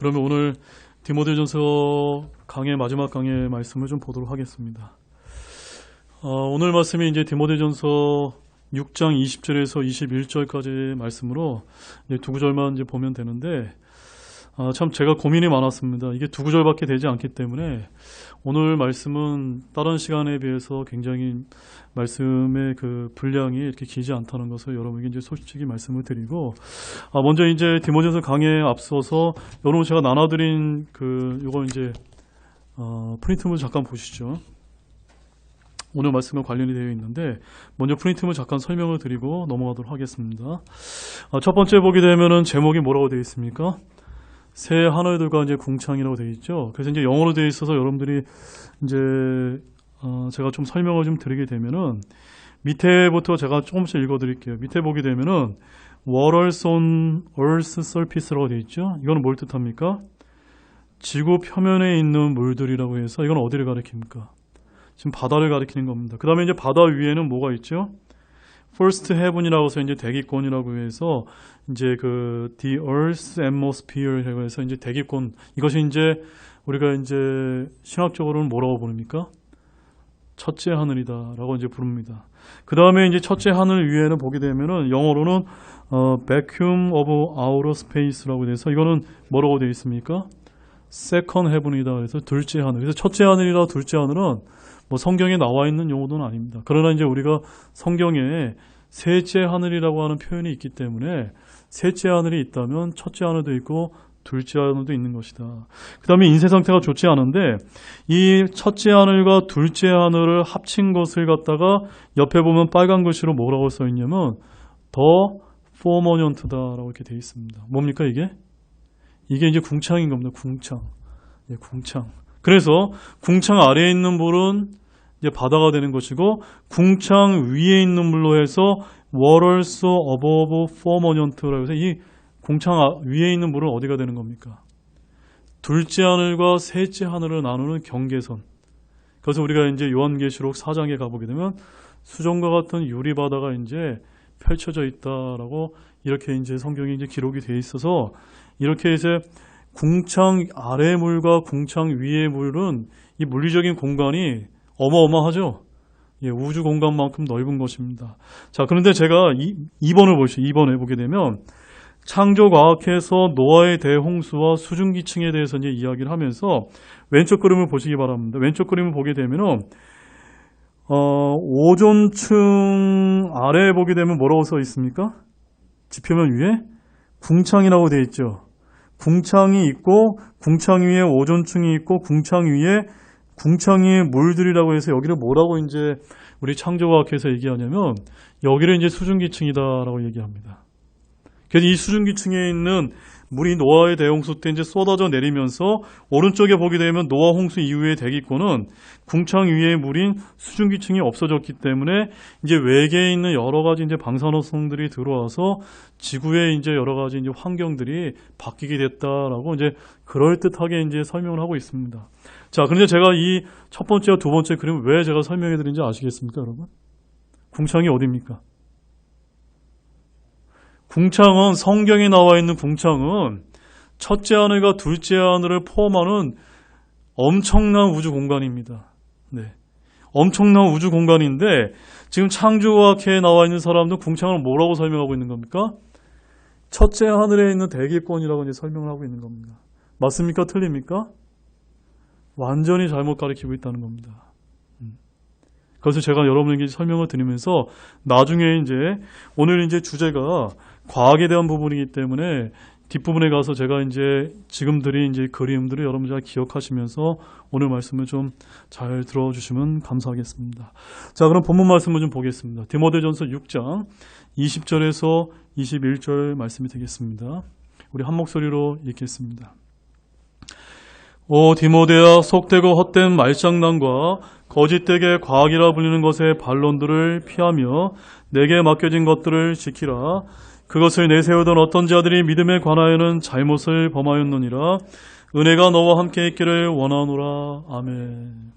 그러면 오늘 디모데전서 강의 마지막 강의 말씀을 좀 보도록 하겠습니다. 오늘 말씀이 이제 디모데전서 6장 20절에서 21절까지 말씀으로 이제 두 구절만 이제 보면 되는데, 참 제가 고민이 많았습니다. 이게 두 구절밖에 되지 않기 때문에 오늘 말씀은 다른 시간에 비해서 굉장히 말씀의 그 분량이 이렇게 길지 않다는 것을 여러분에게 이제 솔직히 말씀을 드리고, 먼저 이제 디모데전서 강의에 앞서서 여러분 제가 나눠드린 요거 이제 프린트물 잠깐 보시죠. 오늘 말씀과 관련이 되어 있는데 먼저 프린트물 잠깐 설명을 드리고 넘어가도록 하겠습니다. 첫 번째 보게 되면은 제목이 뭐라고 되어 있습니까? 새 하늘들과 이제 궁창이라고 되어 있죠. 그래서 이제 영어로 되어 있어서 여러분들이 이제 제가 좀 설명을 좀 드리게 되면은 밑에부터 제가 조금씩 읽어드릴게요. 밑에 보게 되면은 waters on earth's surface라고 되어 있죠. 이거는 뭘 뜻합니까? 지구 표면에 있는 물들이라고 해서 이건 어디를 가리킵니까? 지금 바다를 가리키는 겁니다. 그 다음에 이제 바다 위에는 뭐가 있죠? First Heaven이라고 해서 이제 대기권이라고 해서 이제 the Earth's Atmosphere라고 해서 이제 대기권, 이것이 이제 우리가 이제 신학적으로는 뭐라고 부릅니까? 첫째 하늘이다라고 이제 부릅니다. 그 다음에 이제 첫째 하늘 위에는 보게 되면은 영어로는 Vacuum of Outer Space라고 돼서 이거는 뭐라고 되어 있습니까? Second Heaven이다. 그래서 둘째 하늘. 그래서 첫째 하늘이라 둘째 하늘은 뭐 성경에 나와 있는 용어는 아닙니다. 그러나 이제 우리가 성경에 셋째 하늘이라고 하는 표현이 있기 때문에 셋째 하늘이 있다면 첫째 하늘도 있고 둘째 하늘도 있는 것이다. 그 다음에 인쇄 상태가 좋지 않은데 이 첫째 하늘과 둘째 하늘을 합친 것을 갖다가 옆에 보면 빨간 글씨로 뭐라고 써 있냐면 더 포머넌트다라고 이렇게 되어 있습니다. 뭡니까 이게? 이게 이제 궁창인 겁니다. 궁창. 예, 궁창. 그래서 궁창 아래에 있는 물은 이제 바다가 되는 것이고 궁창 위에 있는 물로 해서 waters above firmamen트라고 해서 이 궁창 위에 있는 물은 어디가 되는 겁니까? 둘째 하늘과 셋째 하늘을 나누는 경계선. 그래서 우리가 이제 요한계시록 4장에 가보게 되면 수정과 같은 유리 바다가 이제 펼쳐져 있다라고 이렇게 이제 성경에 이제 기록이 되어 있어서 이렇게 이제 궁창 아래 물과 궁창 위의 물은 이 물리적인 공간이 어마어마하죠. 예, 우주 공간만큼 넓은 것입니다. 자, 그런데 제가 2번을 보시죠. 2번에 보게 되면 창조과학에서 노아의 대홍수와 수증기층에 대해서 이제 이야기를 하면서 왼쪽 그림을 보시기 바랍니다. 왼쪽 그림을 보게 되면은 오존층 아래에 보게 되면 뭐라고 써 있습니까? 지표면 위에 궁창이라고 되어 있죠. 궁창이 있고 궁창 위에 오존층이 있고 궁창 위에 물들이라고 해서 여기를 뭐라고 이제 우리 창조과학에서 얘기하냐면 여기를 이제 수증기층이다라고 얘기합니다. 그래서 이 수증기층에 있는 물이 노아의 대홍수 때 이제 쏟아져 내리면서 오른쪽에 보게 되면 노아 홍수 이후의 대기권은 궁창 위의 물인 수증기층이 없어졌기 때문에 이제 외계에 있는 여러 가지 이제 방사능성들이 들어와서 지구의 이제 여러 가지 이제 환경들이 바뀌게 됐다라고 이제 그럴듯하게 이제 설명을 하고 있습니다. 자, 그런데 제가 이 첫 번째와 두 번째 그림을 왜 제가 설명해 드린지 아시겠습니까, 여러분? 궁창이 어디입니까? 궁창은 성경에 나와 있는 궁창은 첫째 하늘과 둘째 하늘을 포함하는 엄청난 우주 공간입니다. 네. 엄청난 우주 공간인데 지금 창조과학회에 나와 있는 사람들 궁창을 뭐라고 설명하고 있는 겁니까? 첫째 하늘에 있는 대기권이라고 이제 설명을 하고 있는 겁니다. 맞습니까? 틀립니까? 완전히 잘못 가르치고 있다는 겁니다. 그래서 제가 여러분에게 설명을 드리면서 나중에 이제 오늘 이제 주제가 과학에 대한 부분이기 때문에 뒷부분에 가서 제가 이제 지금 드린 이제 그림들을 여러분 잘 기억하시면서 오늘 말씀을 좀 잘 들어주시면 감사하겠습니다. 자, 그럼 본문 말씀을 좀 보겠습니다. 디모데전서 6장 20절에서 21절 말씀이 되겠습니다. 우리 한 목소리로 읽겠습니다. 오 디모데야, 속되고 헛된 말장난과 거짓되게 과학이라 불리는 것의 반론들을 피하며 내게 맡겨진 것들을 지키라. 그것을 내세우던 어떤 자들이 믿음에 관하여는 잘못을 범하였느니라. 은혜가 너와 함께 있기를 원하노라. 아멘.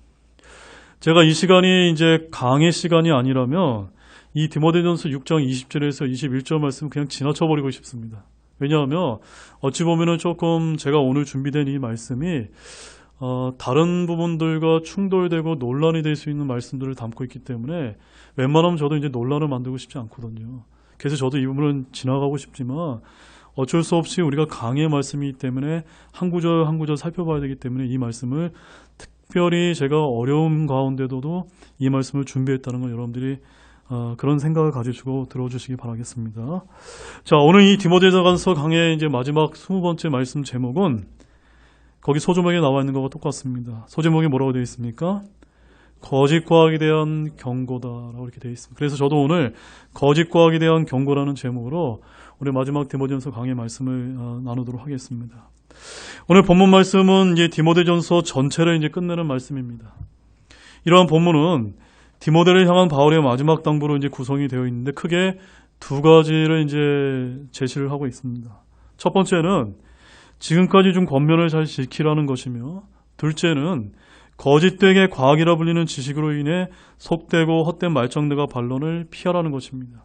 제가 이 시간이 이제 강의 시간이 아니라면 이 디모데전서 6장 20절에서 21절 말씀 그냥 지나쳐버리고 싶습니다. 왜냐하면 어찌 보면은 조금 제가 오늘 준비된 이 말씀이 다른 부분들과 충돌되고 논란이 될 수 있는 말씀들을 담고 있기 때문에 웬만하면 저도 이제 논란을 만들고 싶지 않거든요. 그래서 저도 이 부분은 지나가고 싶지만 어쩔 수 없이 우리가 강의 말씀이기 때문에 한 구절 한 구절 살펴봐야 되기 때문에 이 말씀을 특별히 제가 어려움 가운데도 이 말씀을 준비했다는 걸 여러분들이 그런 생각을 가지시고 들어주시기 바라겠습니다. 자, 오늘 이 디모데전서 강의 이제 마지막 20번째 말씀 제목은 거기 소제목에 나와 있는 것과 똑같습니다. 소제목이 뭐라고 되어 있습니까? 거짓 과학에 대한 경고다라고 이렇게 되어 있습니다. 그래서 저도 오늘 거짓 과학에 대한 경고라는 제목으로 우리 마지막 디모데전서 강의 말씀을 나누도록 하겠습니다. 오늘 본문 말씀은 이제 디모데전서 전체를 이제 끝내는 말씀입니다. 이러한 본문은 디모데를 향한 바울의 마지막 당부로 이제 구성이 되어 있는데 크게 두 가지를 이제 제시를 하고 있습니다. 첫 번째는 지금까지 준 권면을 잘 지키라는 것이며, 둘째는 거짓되게 과학이라 불리는 지식으로 인해 속되고 헛된 말장난과 반론을 피하라는 것입니다.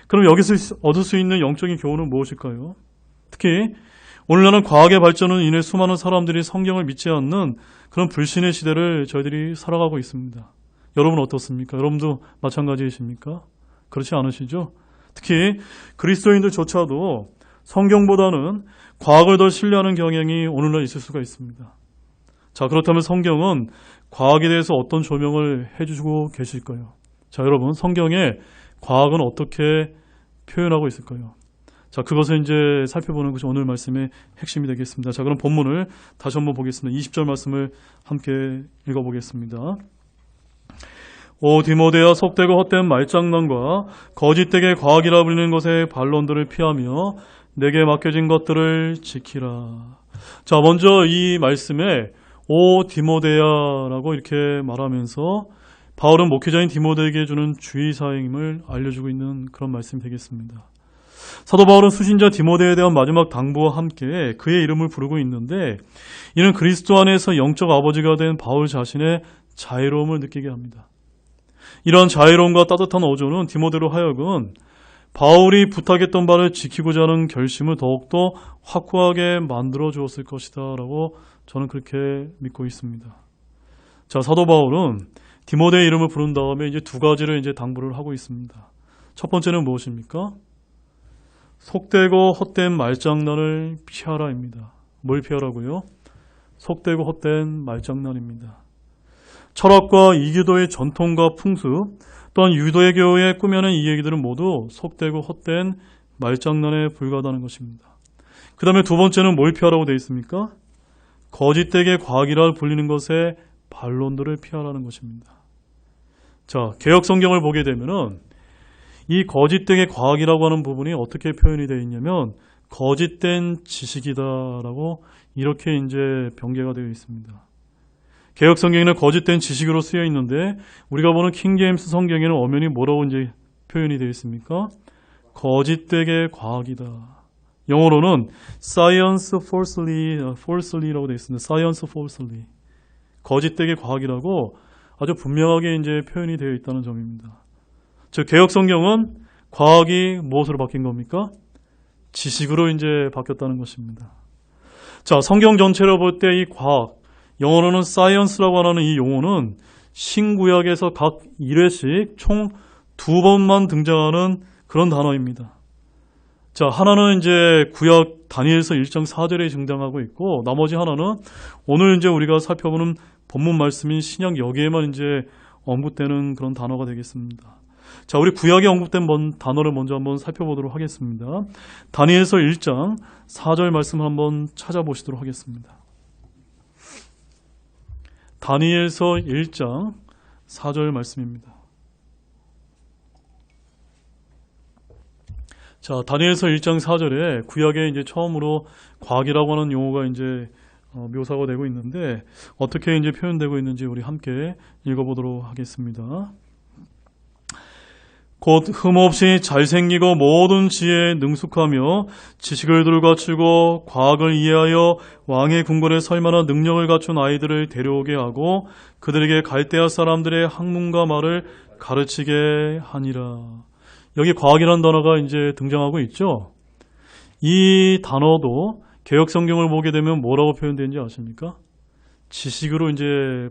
그럼 여기서 얻을 수 있는 영적인 교훈은 무엇일까요? 특히 오늘날은 과학의 발전으로 인해 수많은 사람들이 성경을 믿지 않는 그런 불신의 시대를 저희들이 살아가고 있습니다. 여러분 어떻습니까? 여러분도 마찬가지이십니까? 그렇지 않으시죠? 특히 그리스도인들조차도 성경보다는 과학을 더 신뢰하는 경향이 오늘날 있을 수가 있습니다. 자, 그렇다면 성경은 과학에 대해서 어떤 조명을 해주고 계실까요? 자, 여러분, 성경에 과학은 어떻게 표현하고 있을까요? 자, 그것을 이제 살펴보는 것이 오늘 말씀의 핵심이 되겠습니다. 자, 그럼 본문을 다시 한번 보겠습니다. 20절 말씀을 함께 읽어보겠습니다. 오 디모데야, 속되고 헛된 말장난과 거짓되게 과학이라 불리는 것의 반론들을 피하며 내게 맡겨진 것들을 지키라. 자, 먼저 이 말씀에 오 디모데야라고 이렇게 말하면서 바울은 목회자인 디모데에게 주는 주의사항임을 알려주고 있는 그런 말씀이 되겠습니다. 사도 바울은 수신자 디모데에 대한 마지막 당부와 함께 그의 이름을 부르고 있는데, 이는 그리스도 안에서 영적 아버지가 된 바울 자신의 자유로움을 느끼게 합니다. 이러한 자유로움과 따뜻한 어조는 디모데로 하여금 바울이 부탁했던 바를 지키고자 하는 결심을 더욱더 확고하게 만들어 주었을 것이다 라고 저는 그렇게 믿고 있습니다. 자, 사도 바울은 디모데의 이름을 부른 다음에 이제 두 가지를 이제 당부를 하고 있습니다. 첫 번째는 무엇입니까? 속되고 헛된 말장난을 피하라입니다. 뭘 피하라고요? 속되고 헛된 말장난입니다. 철학과 이교도의 전통과 풍습, 또한 유대교의 꾸며낸 이 얘기들은 모두 속되고 헛된 말장난에 불과하다는 것입니다. 그 다음에 두 번째는 뭘 피하라고 되어 있습니까? 거짓되게 과학이라 불리는 것의 반론들을 피하라는 것입니다. 자, 개역 성경을 보게 되면은 이 거짓되게 과학이라고 하는 부분이 어떻게 표현이 되어 있냐면 거짓된 지식이다라고 이렇게 이제 병개가 되어 있습니다. 개역 성경에는 거짓된 지식으로 쓰여 있는데 우리가 보는 킹제임스 성경에는 엄연히 뭐라고 이제 표현이 되어 있습니까? 거짓되게 과학이다. 영어로는 science falsely라고 되어 있습니다. science falsely. 거짓되게 과학이라고 아주 분명하게 이제 표현이 되어 있다는 점입니다. 즉 개역 성경은 과학이 무엇으로 바뀐 겁니까? 지식으로 이제 바뀌었다는 것입니다. 자, 성경 전체로 볼 때 이 과학, 영어로는 science라고 하는 이 용어는 신구약에서 각 1회씩 총 2번만 등장하는 그런 단어입니다. 자, 하나는 이제 구약 다니엘서 1장 4절에 등장하고 있고, 나머지 하나는 오늘 이제 우리가 살펴보는 본문 말씀인 신약 여기에만 이제 언급되는 그런 단어가 되겠습니다. 자, 우리 구약에 언급된 단어를 먼저 한번 살펴보도록 하겠습니다. 다니엘서 1장 4절 말씀을 한번 찾아보시도록 하겠습니다. 다니엘서 1장 4절 말씀입니다. 자, 다니엘서 1장 4절에 구약에 이제 처음으로 과학이라고 하는 용어가 이제 묘사가 되고 있는데 어떻게 이제 표현되고 있는지 우리 함께 읽어보도록 하겠습니다. 곧 흠없이 잘생기고 모든 지혜에 능숙하며 지식을 두루 갖추고 과학을 이해하여 왕의 궁궐에 설 만한 능력을 갖춘 아이들을 데려오게 하고 그들에게 갈대아 사람들의 학문과 말을 가르치게 하니라. 여기 과학이라는 단어가 이제 등장하고 있죠. 이 단어도 개역 성경을 보게 되면 뭐라고 표현되는지 아십니까? 지식으로 이제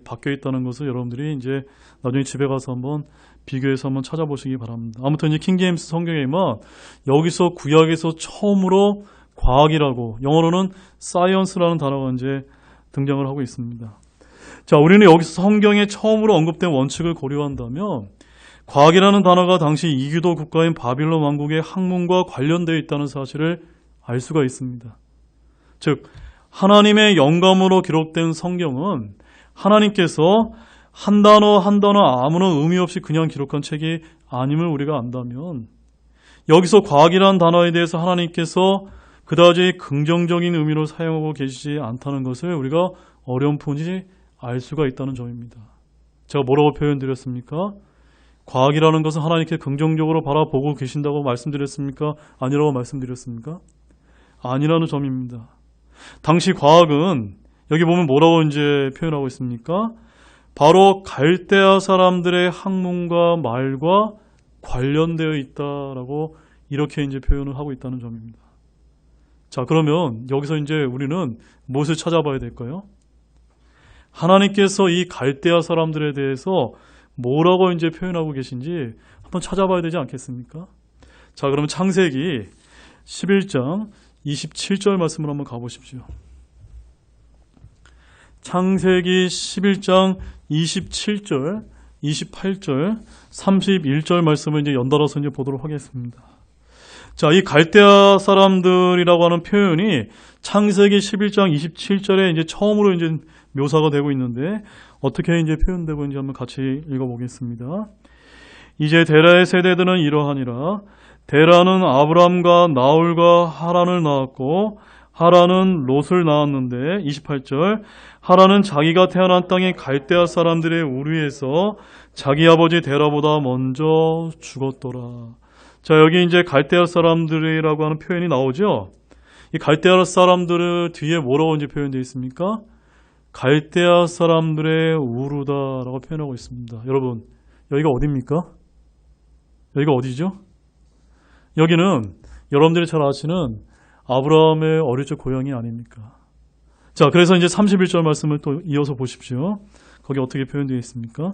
바뀌어 있다는 것을 여러분들이 이제 나중에 집에 가서 한번 비교해서 한번 찾아보시기 바랍니다. 아무튼 이제 킹제임스 성경에만 여기서 구약에서 처음으로 과학이라고, 영어로는 science라는 단어가 이제 등장을 하고 있습니다. 자, 우리는 여기서 성경에 처음으로 언급된 원칙을 고려한다면 과학이라는 단어가 당시 이교도 국가인 바빌론 왕국의 학문과 관련되어 있다는 사실을 알 수가 있습니다. 즉, 하나님의 영감으로 기록된 성경은 하나님께서 한 단어 한 단어 아무런 의미 없이 그냥 기록한 책이 아님을 우리가 안다면, 여기서 과학이라는 단어에 대해서 하나님께서 그다지 긍정적인 의미로 사용하고 계시지 않다는 것을 우리가 어렴풋이 알 수가 있다는 점입니다. 제가 뭐라고 표현드렸습니까? 과학이라는 것은 하나님께 긍정적으로 바라보고 계신다고 말씀드렸습니까? 아니라고 말씀드렸습니까? 아니라는 점입니다. 당시 과학은 여기 보면 뭐라고 이제 표현하고 있습니까? 바로 갈대아 사람들의 학문과 말과 관련되어 있다라고 이렇게 이제 표현을 하고 있다는 점입니다. 자, 그러면 여기서 이제 우리는 무엇을 찾아봐야 될까요? 하나님께서 이 갈대아 사람들에 대해서 뭐라고 이제 표현하고 계신지 한번 찾아봐야 되지 않겠습니까? 자, 그러면 창세기 11장 27절 말씀을 한번 가보십시오. 창세기 11장 27절, 28절, 31절 말씀을 이제 연달아서 이제 보도록 하겠습니다. 자, 이 갈대아 사람들이라고 하는 표현이 창세기 11장 27절에 이제 처음으로 이제 묘사가 되고 있는데 어떻게 이제 표현되고 있는지 한번 같이 읽어보겠습니다. 이제 데라의 세대들은 이러하니라. 데라는 아브람과 나홀과 하란을 낳았고 하란은 롯을 낳았는데 28절 하란은 자기가 태어난 땅의 갈대아 사람들의 우르에서 자기 아버지 데라보다 먼저 죽었더라. 자, 여기 이제 갈대아 사람들이라고 하는 표현이 나오죠. 이 갈대아 사람들을 뒤에 뭐라고 이제 표현되어 있습니까? 갈대아 사람들의 우르다라고 표현하고 있습니다. 여러분, 여기가 어디입니까? 여기가 어디죠? 여기는 여러분들이 잘 아시는 아브라함의 어릴 적 고향이 아닙니까? 자, 그래서 이제 31절 말씀을 또 이어서 보십시오. 거기 어떻게 표현되어 있습니까?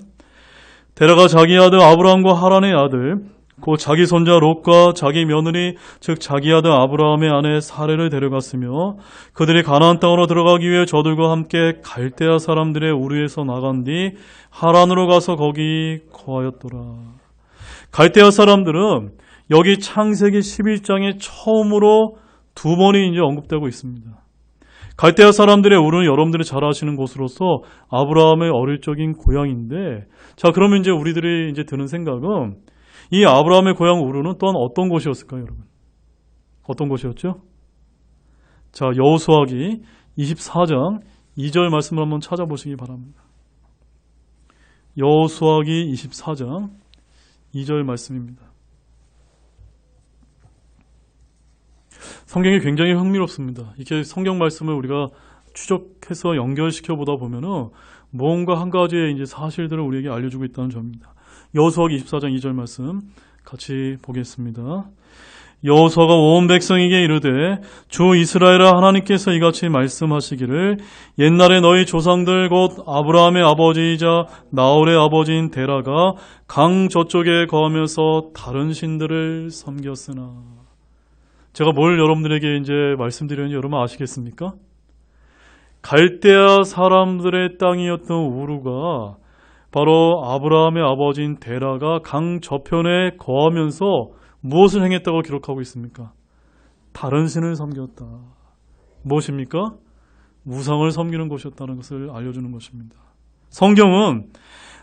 데라가 자기 아들 아브라함과 하란의 아들 곧 자기 손자 롯과 자기 며느리 즉 자기 아들 아브라함의 아내 사레를 데려갔으며 그들이 가나안 땅으로 들어가기 위해 저들과 함께 갈대아 사람들의 우르에서 나간 뒤 하란으로 가서 거기 거하였더라. 갈대아 사람들은 여기 창세기 11장에 처음으로 두 번이 이제 언급되고 있습니다. 갈대아 사람들의 우르는 여러분들이 잘 아시는 곳으로서 아브라함의 어릴 적인 고향인데, 자, 그러면 이제 우리들이 이제 드는 생각은 이 아브라함의 고향 우르는 또한 어떤 곳이었을까요, 여러분? 어떤 곳이었죠? 자, 여호수아기 24장 2절 말씀을 한번 찾아보시기 바랍니다. 여호수아기 24장 2절 말씀입니다. 성경이 굉장히 흥미롭습니다. 이렇게 성경 말씀을 우리가 추적해서 연결시켜 보다 보면은 뭔가 한 가지의 이제 사실들을 우리에게 알려주고 있다는 점입니다. 여호수아기 24장 2절 말씀 같이 보겠습니다. 여호수아가 온 백성에게 이르되 주 이스라엘아 하나님께서 이같이 말씀하시기를 옛날에 너희 조상들 곧 아브라함의 아버지이자 나홀의 아버지인 데라가 강 저쪽에 거하면서 다른 신들을 섬겼으나. 제가 뭘 여러분들에게 이제 말씀드렸는지 여러분 아시겠습니까? 갈대아 사람들의 땅이었던 우르가 바로 아브라함의 아버지인 데라가 강 저편에 거하면서 무엇을 행했다고 기록하고 있습니까? 다른 신을 섬겼다. 무엇입니까? 우상을 섬기는 곳이었다는 것을 알려주는 것입니다. 성경은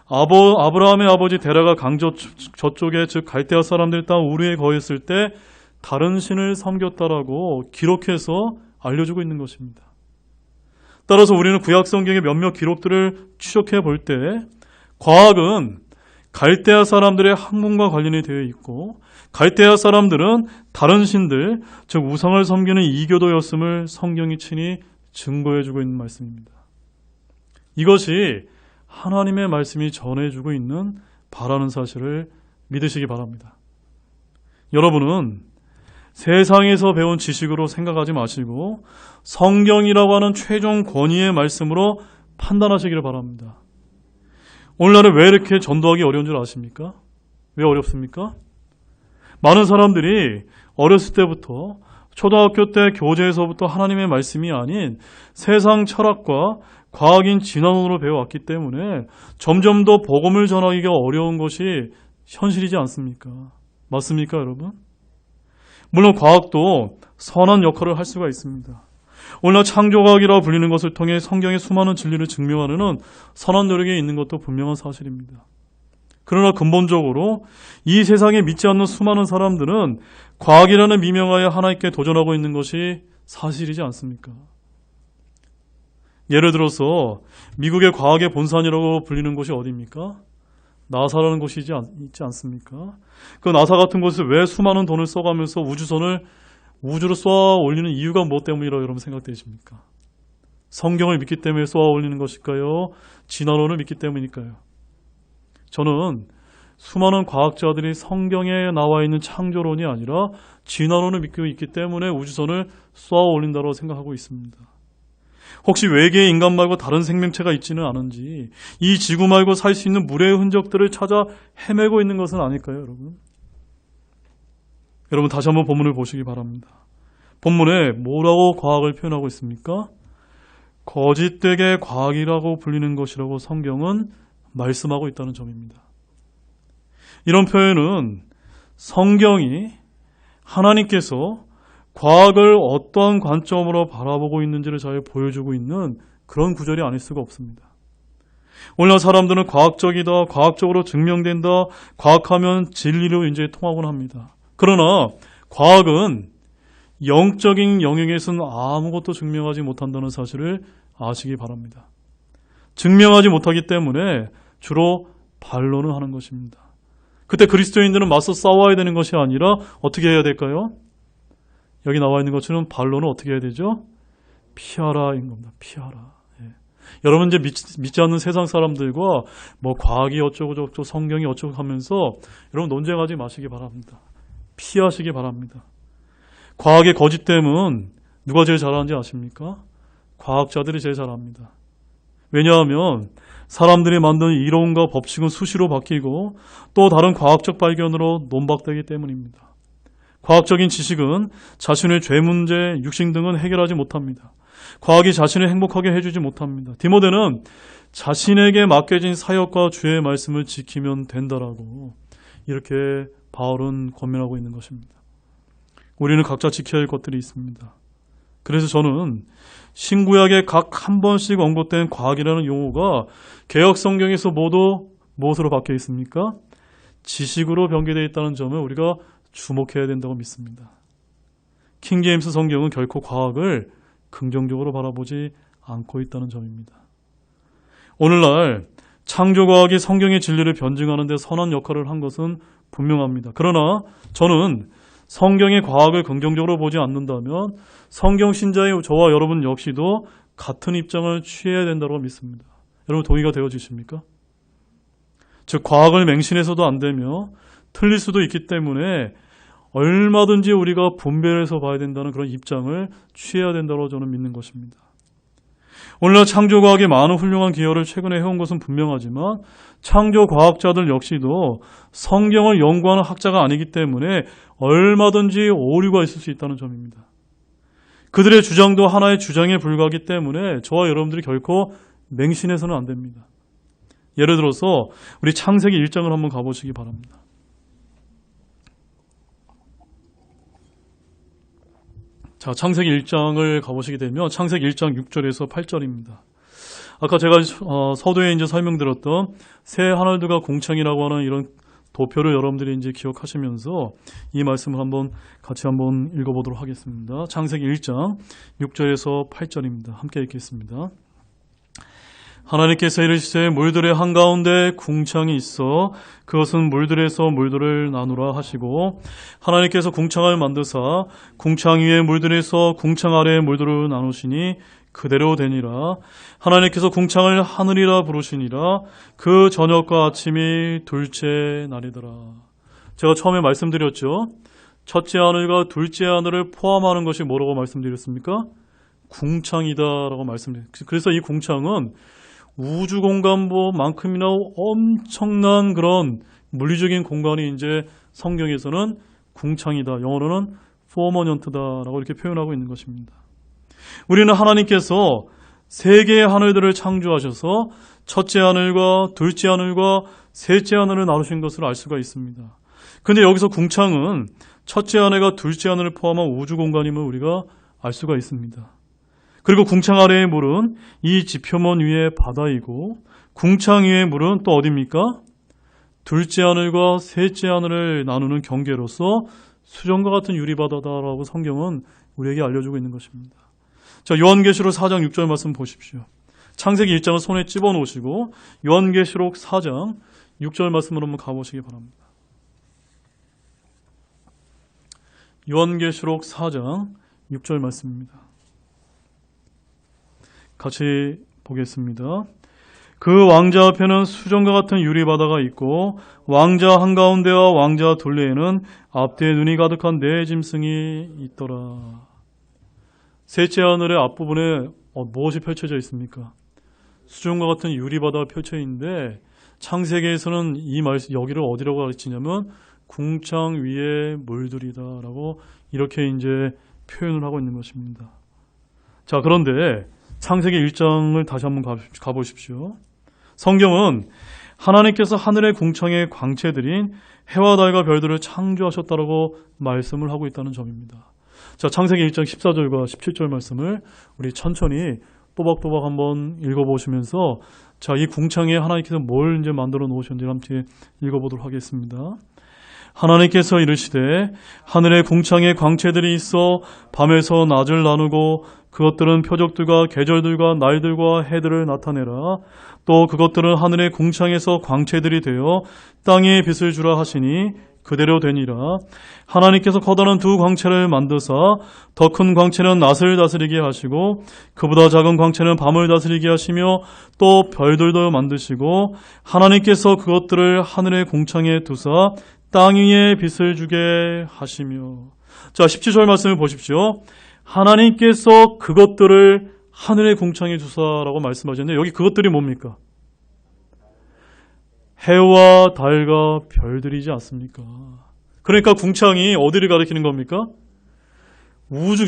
아브라함의 아버지 데라가 강 저쪽에 즉 갈대아 사람들 땅 우르에 거했을 때 다른 신을 섬겼다라고 기록해서 알려주고 있는 것입니다. 따라서 우리는 구약 성경의 몇몇 기록들을 추적해 볼 때 과학은 갈대아 사람들의 학문과 관련이 되어 있고 갈대아 사람들은 다른 신들, 즉 우상을 섬기는 이교도였음을 성경이 친히 증거해주고 있는 말씀입니다. 이것이 하나님의 말씀이 전해주고 있는 바라는 사실을 믿으시기 바랍니다. 여러분은 세상에서 배운 지식으로 생각하지 마시고 성경이라고 하는 최종 권위의 말씀으로 판단하시기를 바랍니다. 오늘날에 왜 이렇게 전도하기 어려운 줄 아십니까? 왜 어렵습니까? 많은 사람들이 어렸을 때부터 초등학교 때 교재에서부터 하나님의 말씀이 아닌 세상 철학과 과학인 진화론으로 배워왔기 때문에 점점 더 복음을 전하기가 어려운 것이 현실이지 않습니까? 맞습니까, 여러분? 물론 과학도 선한 역할을 할 수가 있습니다. 오늘날 창조과학이라고 불리는 것을 통해 성경의 수많은 진리를 증명하려는 선한 노력이 있는 것도 분명한 사실입니다. 그러나 근본적으로 이 세상에 믿지 않는 수많은 사람들은 과학이라는 미명하에 하나님께 도전하고 있는 것이 사실이지 않습니까? 예를 들어서 미국의 과학의 본산이라고 불리는 곳이 어디입니까? 나사라는 곳이 있지 않습니까? 그 나사 같은 곳에 왜 수많은 돈을 써가면서 우주선을 우주로 쏘아 올리는 이유가 무엇 때문이라고 여러분 생각되십니까? 성경을 믿기 때문에 쏘아 올리는 것일까요? 진화론을 믿기 때문일까요? 저는 수많은 과학자들이 성경에 나와 있는 창조론이 아니라 진화론을 믿고 있기 때문에 우주선을 쏘아 올린다고 생각하고 있습니다. 혹시 외계에 인간 말고 다른 생명체가 있지는 않은지 이 지구 말고 살 수 있는 물의 흔적들을 찾아 헤매고 있는 것은 아닐까요, 여러분? 여러분 다시 한번 본문을 보시기 바랍니다. 본문에 뭐라고 과학을 표현하고 있습니까? 거짓되게 과학이라고 불리는 것이라고 성경은 말씀하고 있다는 점입니다. 이런 표현은 성경이 하나님께서 과학을 어떠한 관점으로 바라보고 있는지를 잘 보여주고 있는 그런 구절이 아닐 수가 없습니다. 오늘날 사람들은 과학적이다, 과학적으로 증명된다, 과학하면 진리로 이제 통하곤 합니다. 그러나 과학은 영적인 영역에서는 아무것도 증명하지 못한다는 사실을 아시기 바랍니다. 증명하지 못하기 때문에 주로 반론을 하는 것입니다. 그때 그리스도인들은 맞서 싸워야 되는 것이 아니라 어떻게 해야 될까요? 여기 나와 있는 것처럼 반론을 어떻게 해야 되죠? 피하라인 겁니다. 피하라. 예. 여러분 이제 믿지 않는 세상 사람들과 뭐 과학이 어쩌고 저쩌고 성경이 어쩌고 하면서 여러분 논쟁하지 마시기 바랍니다. 피하시기 바랍니다. 과학의 거짓됨은 누가 제일 잘하는지 아십니까? 과학자들이 제일 잘합니다. 왜냐하면 사람들이 만든 이론과 법칙은 수시로 바뀌고 또 다른 과학적 발견으로 논박되기 때문입니다. 과학적인 지식은 자신의 죄 문제, 육신 등은 해결하지 못합니다. 과학이 자신을 행복하게 해주지 못합니다. 디모데는 자신에게 맡겨진 사역과 주의 말씀을 지키면 된다라고 이렇게 바울은 권면하고 있는 것입니다. 우리는 각자 지켜야 할 것들이 있습니다. 그래서 저는 신구약에 각 한 번씩 언급된 과학이라는 용어가 개역 성경에서 모두 무엇으로 바뀌어 있습니까? 지식으로 변개되어 있다는 점을 우리가 주목해야 된다고 믿습니다. 킹제임스 성경은 결코 과학을 긍정적으로 바라보지 않고 있다는 점입니다. 오늘날 창조과학이 성경의 진리를 변증하는 데 선한 역할을 한 것은 분명합니다. 그러나 저는 성경의 과학을 긍정적으로 보지 않는다면 성경 신자의 저와 여러분 역시도 같은 입장을 취해야 된다고 믿습니다. 여러분 동의가 되어 주십니까? 즉 과학을 맹신해서도 안 되며 틀릴 수도 있기 때문에 얼마든지 우리가 분별해서 봐야 된다는 그런 입장을 취해야 된다고 저는 믿는 것입니다. 오늘날 창조과학이 많은 훌륭한 기여를 최근에 해온 것은 분명하지만 창조과학자들 역시도 성경을 연구하는 학자가 아니기 때문에 얼마든지 오류가 있을 수 있다는 점입니다. 그들의 주장도 하나의 주장에 불과하기 때문에 저와 여러분들이 결코 맹신해서는 안 됩니다. 예를 들어서 우리 창세기 1장을 한번 가보시기 바랍니다. 자, 창세기 1장을 가보시게 되면 창세기 1장 6절에서 8절입니다. 아까 제가 서두에 이제 설명드렸던 새 하늘들과 궁창이라고 하는 이런 도표를 여러분들이 이제 기억하시면서 이 말씀을 같이 한번 읽어보도록 하겠습니다. 창세기 1장 6절에서 8절입니다. 함께 읽겠습니다. 하나님께서 이르시되 물들의 한가운데 궁창이 있어 그것은 물들에서 물들을 나누라 하시고 하나님께서 궁창을 만드사 궁창 위에 물들에서 궁창 아래에 물들을 나누시니 그대로 되니라. 하나님께서 궁창을 하늘이라 부르시니라. 그 저녁과 아침이 둘째 날이더라. 제가 처음에 말씀드렸죠. 첫째 하늘과 둘째 하늘을 포함하는 것이 뭐라고 말씀드렸습니까? 궁창이다라고 말씀드렸습니다. 그래서 이 궁창은 우주 공간만큼이나 엄청난 그런 물리적인 공간이 이제 성경에서는 궁창이다. 영어로는 포머넌트다라고 이렇게 표현하고 있는 것입니다. 우리는 하나님께서 세 개의 하늘들을 창조하셔서 첫째 하늘과 둘째 하늘과 셋째 하늘을 나누신 것을 알 수가 있습니다. 근데 여기서 궁창은 첫째 하늘과 둘째 하늘을 포함한 우주 공간임을 우리가 알 수가 있습니다. 그리고 궁창 아래의 물은 이 지표면 위의 바다이고 궁창 위의 물은 또 어디입니까? 둘째 하늘과 셋째 하늘을 나누는 경계로서 수정과 같은 유리바다다라고 성경은 우리에게 알려주고 있는 것입니다. 자, 요한계시록 4장 6절 말씀 보십시오. 창세기 1장을 손에 집어놓으시고 요한계시록 4장 6절 말씀으로 한번 가보시기 바랍니다. 요한계시록 4장 6절 말씀입니다. 같이 보겠습니다. 그 왕자 앞에는 수정과 같은 유리바다가 있고 왕자 한가운데와 왕자 둘레에는 앞뒤에 눈이 가득한 네 짐승이 있더라. 셋째 하늘의 앞부분에 무엇이 펼쳐져 있습니까? 수정과 같은 유리바다가 펼쳐 있는데 창세기에서는 이 말씀 여기를 어디라고 가르치냐면 궁창 위의 물들이다라고 이렇게 이제 표현을 하고 있는 것입니다. 자, 그런데 창세기 1장을 다시 한번 가보십시오. 성경은 하나님께서 하늘의 궁창의 광채들인 해와 달과 별들을 창조하셨다라고 말씀을 하고 있다는 점입니다. 자, 창세기 1장 14절과 17절 말씀을 우리 천천히 또박또박 한번 읽어보시면서 자, 이 궁창에 하나님께서 뭘 이제 만들어 놓으셨는지 함께 읽어보도록 하겠습니다. 하나님께서 이르시되 하늘의 궁창에 광채들이 있어 밤에서 낮을 나누고 그것들은 표적들과 계절들과 날들과 해들을 나타내라. 또 그것들은 하늘의 궁창에서 광채들이 되어 땅에 빛을 주라 하시니 그대로 되니라. 하나님께서 커다란 두 광채를 만드사 더 큰 광채는 낮을 다스리게 하시고 그보다 작은 광채는 밤을 다스리게 하시며 또 별들도 만드시고 하나님께서 그것들을 하늘의 궁창에 두사 땅 위에 빛을 주게 하시며. 자, 17절 말씀을 보십시오. 하나님께서 그것들을 하늘의 궁창에 두사라고 말씀하셨는데 여기 그것들이 뭡니까? 해와 달과 별들이지 않습니까? 그러니까 궁창이 어디를 가리키는 겁니까?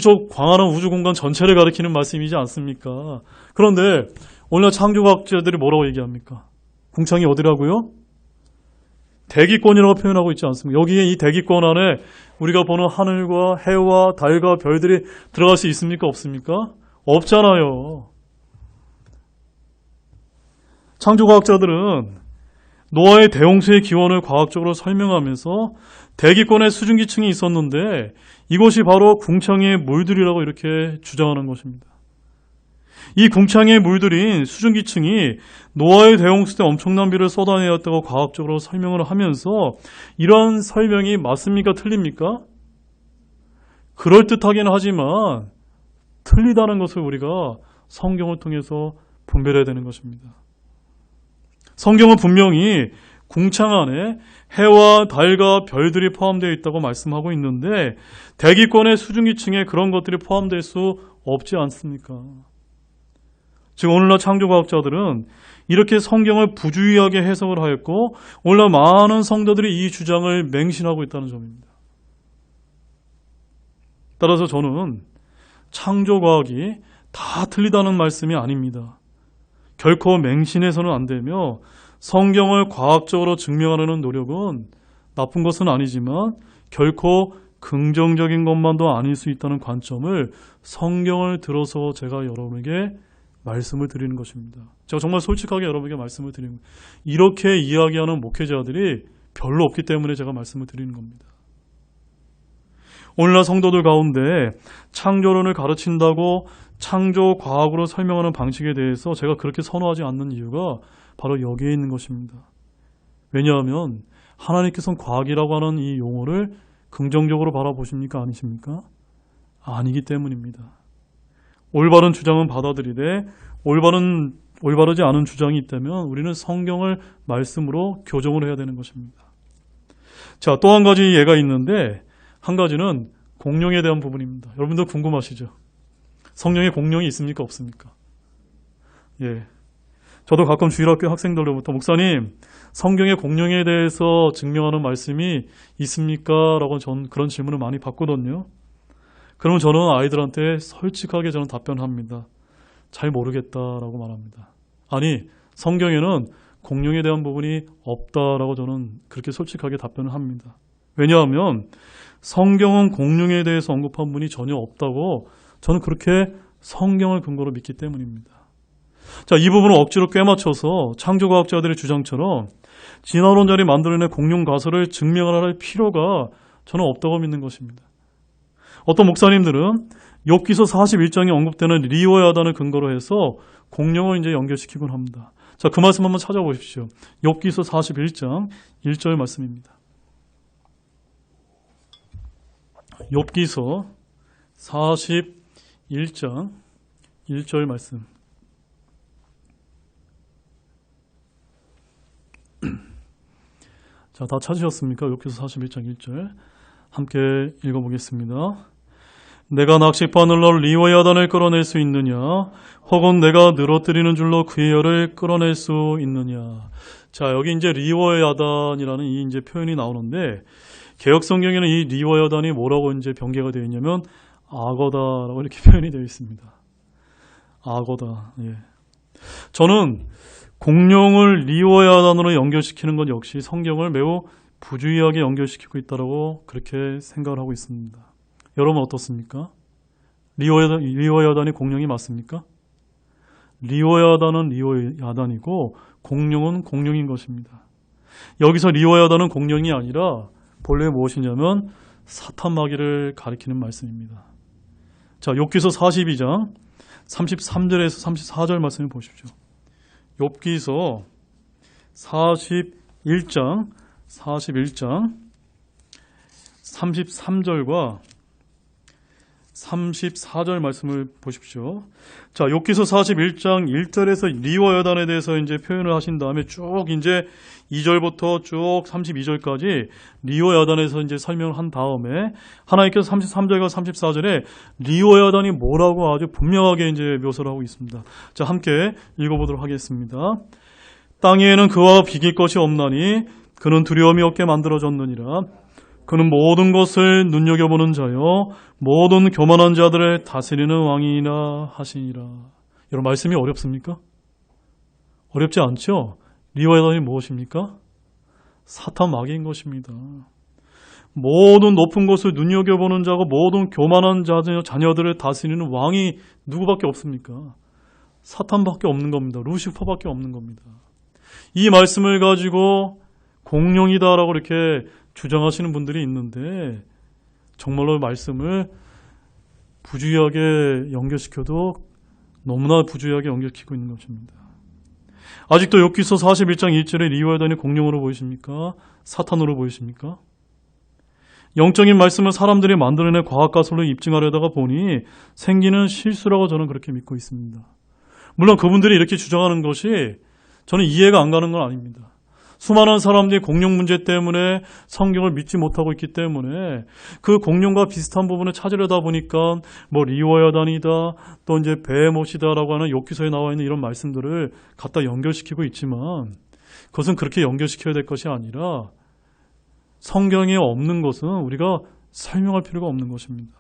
저 광활한 우주 공간 전체를 가리키는 말씀이지 않습니까? 그런데 오늘 창조과학자들이 뭐라고 얘기합니까? 궁창이 어디라고요? 대기권이라고 표현하고 있지 않습니까? 여기에 이 대기권 안에 우리가 보는 하늘과 해와 달과 별들이 들어갈 수 있습니까? 없습니까? 없잖아요. 창조과학자들은 노아의 대홍수의 기원을 과학적으로 설명하면서 대기권에 수증기층이 있었는데 이것이 바로 궁창의 물들이라고 이렇게 주장하는 것입니다. 이 궁창의 물들인 수증기층이 노아의 대홍수 때 엄청난 비를 쏟아내었다고 과학적으로 설명을 하면서 이런 설명이 맞습니까? 틀립니까? 그럴듯하긴 하지만 틀리다는 것을 우리가 성경을 통해서 분별해야 되는 것입니다. 성경은 분명히 궁창 안에 해와 달과 별들이 포함되어 있다고 말씀하고 있는데 대기권의 수증기층에 그런 것들이 포함될 수 없지 않습니까? 즉 오늘날 창조과학자들은 이렇게 성경을 부주의하게 해석을 하였고 오늘날 많은 성도들이 이 주장을 맹신하고 있다는 점입니다. 따라서 저는 창조과학이 다 틀리다는 말씀이 아닙니다. 결코 맹신해서는 안 되며 성경을 과학적으로 증명하려는 노력은 나쁜 것은 아니지만 결코 긍정적인 것만도 아닐 수 있다는 관점을 성경을 들어서 제가 여러분에게 말씀을 드리는 것입니다. 제가 정말 솔직하게 여러분에게 말씀을 드리는 겁니다. 이렇게 이야기하는 목회자들이 별로 없기 때문에 제가 말씀을 드리는 겁니다. 오늘날 성도들 가운데 창조론을 가르친다고 창조과학으로 설명하는 방식에 대해서 제가 그렇게 선호하지 않는 이유가 바로 여기에 있는 것입니다. 왜냐하면 하나님께서는 과학이라고 하는 이 용어를 긍정적으로 바라보십니까? 아니십니까? 아니기 때문입니다. 올바른 주장은 받아들이되 올바르지 않은 주장이 있다면 우리는 성경을 말씀으로 교정을 해야 되는 것입니다. 자, 또 한 가지 예가 있는데 한 가지는 공룡에 대한 부분입니다. 여러분들 궁금하시죠? 성경에 공룡이 있습니까? 없습니까? 예. 저도 가끔 주일학교 학생들로부터 목사님, 성경에 공룡에 대해서 증명하는 말씀이 있습니까? 라고 전 그런 질문을 많이 받거든요. 그러면 저는 아이들한테 솔직하게 저는 답변합니다. 잘 모르겠다라고 말합니다. 아니, 성경에는 공룡에 대한 부분이 없다라고 저는 그렇게 솔직하게 답변을 합니다. 왜냐하면 성경은 공룡에 대해서 언급한 분이 전혀 없다고 저는 그렇게 성경을 근거로 믿기 때문입니다. 자, 이 부분을 억지로 꿰맞춰서 창조과학자들의 주장처럼 진화론자들이 만들어낸 공룡 가설을 증명할 필요가 저는 없다고 믿는 것입니다. 어떤 목사님들은 욥기서 41장에 언급되는 리오의 야단을 근거로 해서 공룡을 이제 연결시키곤 합니다. 자, 그 말씀 한번 찾아보십시오. 욥기서 41장 1절 말씀입니다. 욥기서 41장 1절 말씀. 자, 다 찾으셨습니까? 욥기서 41장 1절. 함께 읽어보겠습니다. 내가 낚싯바늘로 리오의 야단을 끌어낼 수 있느냐? 혹은 내가 늘어뜨리는 줄로 그의 열을 끌어낼 수 있느냐? 자, 여기 이제 리오의 야단이라는 이 이제 표현이 나오는데, 개역 성경에는 이 리오의 야단이 뭐라고 이제 변개가 되어 있냐면, 악어다라고 이렇게 표현이 되어 있습니다. 악어다. 예. 저는 공룡을 리오의 야단으로 연결시키는 것 역시 성경을 매우 부주의하게 연결시키고 있다고 그렇게 생각을 하고 있습니다. 여러분 어떻습니까? 리오의 야단이 공룡이 맞습니까? 리오의 야단은 리오의 야단이고 공룡은 공룡인 것입니다. 여기서 리오의 야단은 공룡이 아니라 본래 무엇이냐면 사탄 마귀를 가리키는 말씀입니다. 자, 욥기서 42장 33절에서 34절 말씀을 보십시오. 욥기서 41장 33절과 34절 말씀을 보십시오. 자, 욥기서 41장 1절에서 리와 여단에 대해서 이제 표현을 하신 다음에 쭉 이제 2절부터 쭉 32절까지 리와 여단에서 이제 설명을 한 다음에 하나님께서 33절과 34절에 리와 여단이 뭐라고 아주 분명하게 이제 묘사를 하고 있습니다. 자, 함께 읽어보도록 하겠습니다. 땅에는 그와 비길 것이 없나니 그는 두려움이 없게 만들어졌느니라. 그는 모든 것을 눈여겨보는 자요 모든 교만한 자들을 다스리는 왕이라 하시니라. 여러분, 말씀이 어렵습니까? 어렵지 않죠? 리와 야단이 무엇입니까? 사탄 마귀인 것입니다. 모든 높은 것을 눈여겨보는 자고 모든 교만한 자녀들을 다스리는 왕이 누구밖에 없습니까? 사탄밖에 없는 겁니다. 루시퍼밖에 없는 겁니다. 이 말씀을 가지고 공룡이다라고 이렇게 주장하시는 분들이 있는데 정말로 말씀을 부주의하게 연결시켜도 너무나 부주의하게 연결시키고 있는 것입니다. 아직도 욥기서 41장 1절에 리와 야단이 공룡으로 보이십니까? 사탄으로 보이십니까? 영적인 말씀을 사람들이 만들어낸 과학가설로 입증하려다가 보니 생기는 실수라고 저는 그렇게 믿고 있습니다. 물론 그분들이 이렇게 주장하는 것이 저는 이해가 안 가는 건 아닙니다. 수많은 사람들이 공룡 문제 때문에 성경을 믿지 못하고 있기 때문에 그 공룡과 비슷한 부분을 찾으려다 보니까 뭐 리와 야단이다 또 이제 베헤못이다라고 하는 욥기서에 나와 있는 이런 말씀들을 갖다 연결시키고 있지만 그것은 그렇게 연결시켜야 될 것이 아니라 성경에 없는 것은 우리가 설명할 필요가 없는 것입니다.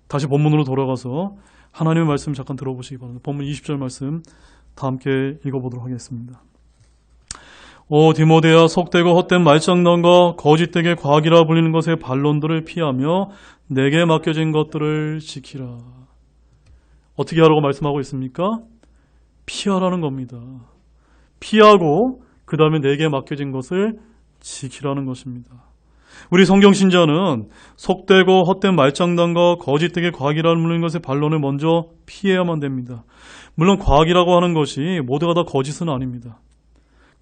다시 본문으로 돌아가서 하나님의 말씀 잠깐 들어보시기 바랍니다. 본문 20절 말씀 다 함께 읽어보도록 하겠습니다. 오 디모데야, 속되고 헛된 말장난과 거짓되게 과학이라 불리는 것의 반론들을 피하며 내게 맡겨진 것들을 지키라. 어떻게 하라고 말씀하고 있습니까? 피하라는 겁니다. 피하고 그 다음에 내게 맡겨진 것을 지키라는 것입니다. 우리 성경신자는 속되고 헛된 말장난과 거짓되게 과학이라 불리는 것의 반론을 먼저 피해야만 됩니다. 물론 과학이라고 하는 것이 모두가 다 거짓은 아닙니다.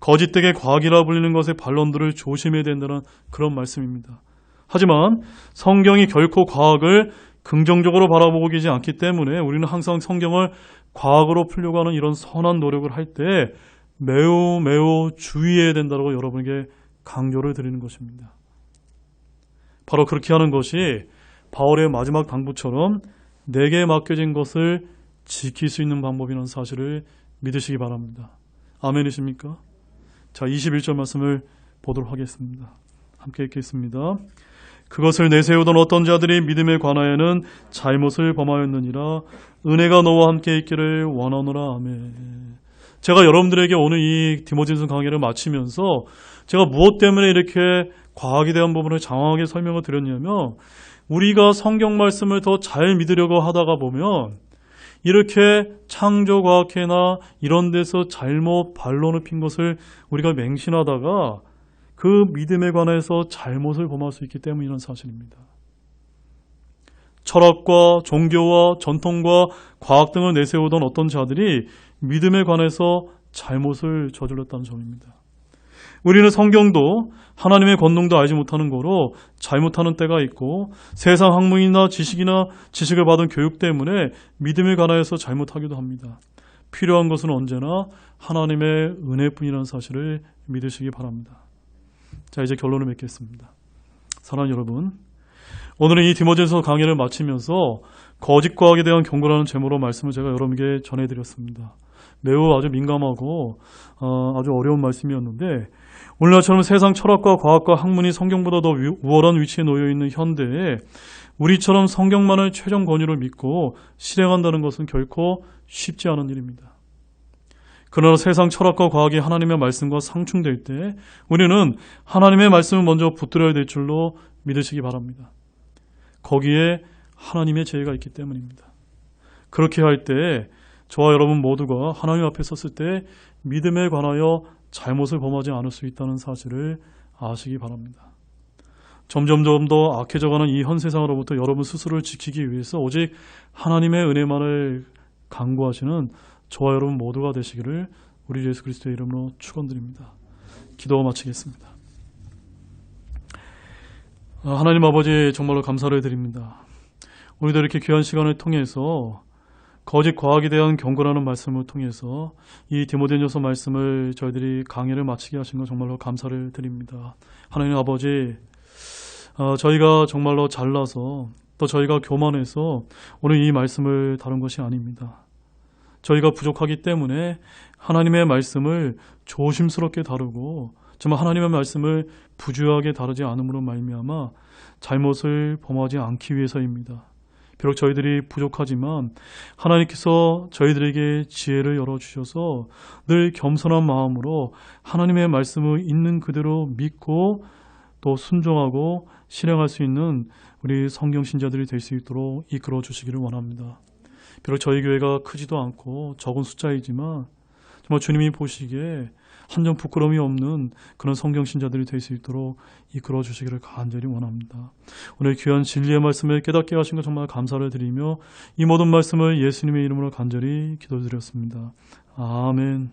거짓되게 과학이라 불리는 것의 반론들을 조심해야 된다는 그런 말씀입니다. 하지만 성경이 결코 과학을 긍정적으로 바라보고 계시지 않기 때문에 우리는 항상 성경을 과학으로 풀려고 하는 이런 선한 노력을 할 때 매우 주의해야 된다고 여러분에게 강조를 드리는 것입니다. 바로 그렇게 하는 것이 바울의 마지막 당부처럼 내게 맡겨진 것을 지킬 수 있는 방법이라는 사실을 믿으시기 바랍니다. 아멘이십니까? 자, 21절 말씀을 보도록 하겠습니다. 함께 읽겠습니다. 그것을 내세우던 어떤 자들이 믿음에 관하여는 잘못을 범하였느니라. 은혜가 너와 함께 있기를 원하노라. 아멘. 제가 여러분들에게 오늘 이 디모데전서 강의를 마치면서 제가 무엇 때문에 이렇게 과학에 대한 부분을 장황하게 설명을 드렸냐면, 우리가 성경 말씀을 더 잘 믿으려고 하다가 보면 이렇게 창조과학회나 이런 데서 잘못 반론을 핀 것을 우리가 맹신하다가 그 믿음에 관해서 잘못을 범할 수 있기 때문이라는 사실입니다. 철학과 종교와 전통과 과학 등을 내세우던 어떤 자들이 믿음에 관해서 잘못을 저질렀다는 점입니다. 우리는 성경도 하나님의 권능도 알지 못하는 거로 잘못하는 때가 있고, 세상 학문이나 지식을 받은 교육 때문에 믿음에 관하여서 잘못하기도 합니다. 필요한 것은 언제나 하나님의 은혜뿐이라는 사실을 믿으시기 바랍니다. 자, 이제 결론을 맺겠습니다. 사랑하는 여러분, 오늘은 이 디모데전서 강의를 마치면서 거짓 과학에 대한 경고라는 제목으로 말씀을 제가 여러분에게 전해드렸습니다. 매우 아주 민감하고 아주 어려운 말씀이었는데, 오늘날처럼 세상 철학과 과학과 학문이 성경보다 더 우월한 위치에 놓여있는 현대에 우리처럼 성경만을 최종 권위를 믿고 실행한다는 것은 결코 쉽지 않은 일입니다. 그러나 세상 철학과 과학이 하나님의 말씀과 상충될 때 우리는 하나님의 말씀을 먼저 붙들어야 될 줄로 믿으시기 바랍니다. 거기에 하나님의 지혜가 있기 때문입니다. 그렇게 할 때 저와 여러분 모두가 하나님 앞에 섰을 때 믿음에 관하여 잘못을 범하지 않을 수 있다는 사실을 아시기 바랍니다. 점점점 더 악해져가는 이 현 세상으로부터 여러분 스스로를 지키기 위해서 오직 하나님의 은혜만을 간구하시는 저와 여러분 모두가 되시기를 우리 예수 그리스도의 이름으로 축원드립니다. 기도 마치겠습니다. 하나님 아버지, 정말로 감사를 드립니다. 우리도 이렇게 귀한 시간을 통해서 거짓 과학에 대한 경고라는 말씀을 통해서 이 디모데전서 말씀을 저희들이 강의를 마치게 하신 것 정말로 감사를 드립니다. 하나님 아버지, 저희가 정말로 잘나서 또 저희가 교만해서 오늘 이 말씀을 다룬 것이 아닙니다. 저희가 부족하기 때문에 하나님의 말씀을 조심스럽게 다루고 정말 하나님의 말씀을 부주의하게 다루지 않음으로 말미암아 잘못을 범하지 않기 위해서입니다. 비록 저희들이 부족하지만 하나님께서 저희들에게 지혜를 열어주셔서 늘 겸손한 마음으로 하나님의 말씀을 있는 그대로 믿고 또 순종하고 실행할 수 있는 우리 성경신자들이 될 수 있도록 이끌어 주시기를 원합니다. 비록 저희 교회가 크지도 않고 적은 숫자이지만 정말 주님이 보시기에 한 점 부끄러움이 없는 그런 성경신자들이 될 수 있도록 이끌어 주시기를 간절히 원합니다. 오늘 귀한 진리의 말씀을 깨닫게 하신 것 정말 감사를 드리며 이 모든 말씀을 예수님의 이름으로 간절히 기도드렸습니다. 아멘.